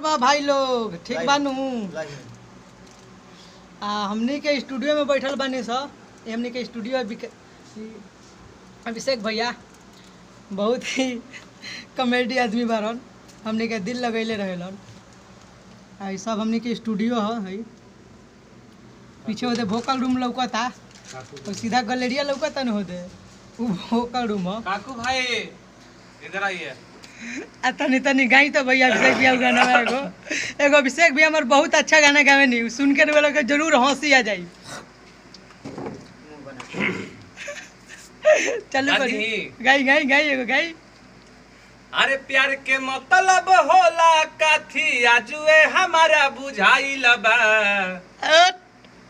बा भाई लोग ठीक बानू। हमनी के स्टूडियो में बैठल बानी स। हमनी के स्टूडियो अभिषेक भैया बहुत ही कॉमेडी आदमी बारन, हमनी के दिल लगैले रहेलन। आई सब हमनी के स्टूडियो है। पीछे होते वोकल रूम लौकता तो सीधा गैलरिया लौकता न होते वो वोकल रूम है। काकू भाई इधर आइए। तनी तनी गाई तो भैया अभिषेक भैया गाना एगो अभिषेक भैया हमारे बहुत अच्छा गाना गावे नहीं, सुन के वाला के जरूर हंसी आ जाई। चलो गाई गाई गाई एगो गाई। अरे प्यार के मतलब होला काथी आजुए हमारा बुझाइल बा,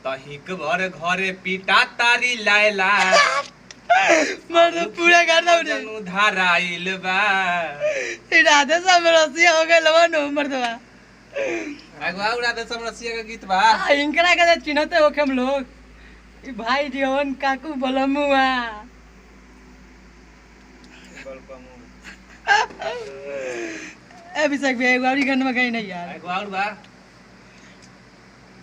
तहिक भर घरे पिटा तारी लायला मर्द पूरा गाना उड़े धाराइल बा। राधे सब रसिया हो गए लवन मर्दवा अगवा राधे सब रसिया का गीत बा। इनकरा के चिन्हते हो हम लोग ई भाई जीवन काकू बलमुआ। अभिषेक भैया एगो और गाना गाई नहीं यार। अगवा बा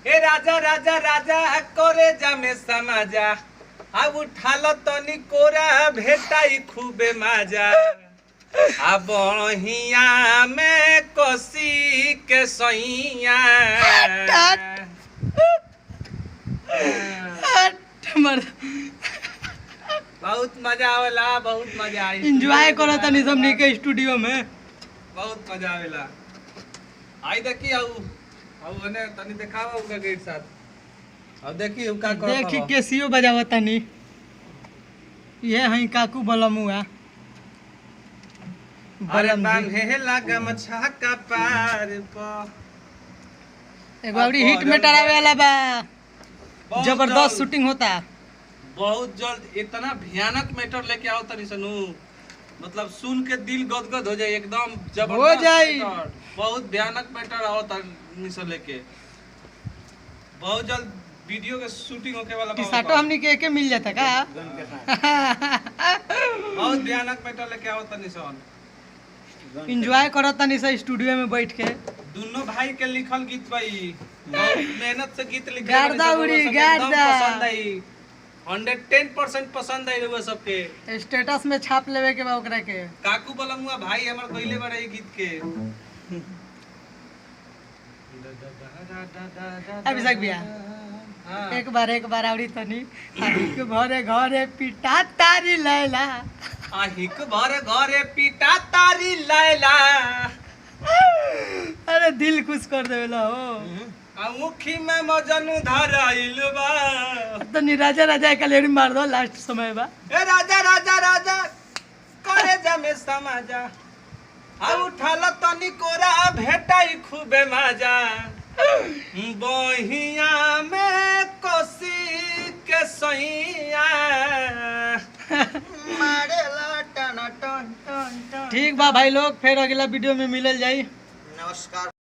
ए राजा राजा राजा करे जामे समाजा, अब उठाल तनी कोरा भेटाई खूबे माजा, अब बढ़िया में कोसी के सैया। बहुत मजा आवेला, बहुत मजा आई। एंजॉय करो तनी हमनी के स्टूडियो में, बहुत मजा आवेला। आई देखी आउ ने तनी देखावा उनका गेट साथ। अब देखी उनका देखी केसियो बजावा तनी। ये हई काकू बलमुआ। अरे बांधे लगा मछा का पार पर एगो और हिट में टरावे वाला बा, जबरदस्त शूटिंग होता। बहुत जल्द इतना भयानक मैटर लेके आओ तनी सनू, मतलब सुन के दिल गदगद हो जाए एकदम जबरदस्त हो जाए। बहुत भयानक मैटर आओ तनी से लेके बहुत जल्द वीडियो के शूटिंग होके वाला बा। साटो हमनी के एके मिल जाता का। बहुत भयानक मैटर लेके आओ तनी सन। एंजॉय करो तनी से स्टूडियो में बैठ के। दोनों भाई के लिखल गीत भाई बहुत मेहनत से गीत लिखे गार्दा उड़ी गार्दा पसंद आई 110% पसंद आई रउआ सबके। स्टेटस में छाप लेवे के बा ओकरा के। काकू बलमुआ भाई हमर कइले बड़े गीत के। अभिषेक भैया एक बार आवड़ी तनी आहिक भरे घरे पिटा तारी लैला, आहिक भरे घरे पिटा तारी लैला। अरे दिल खुश कर देवेला हो। मुखी में मजनू धराइल बा, तनी राजा राजा का लेडी मार दो लास्ट समय बा। ए राजा राजा राजा करे जमे समाजा, आ उठाल तनी कोरा भेटाई खूबे माजा, बहिया में कोसी के सैया। ठीक बा भाई लोग, फिर अगला वीडियो में मिलल जाई। नमस्कार।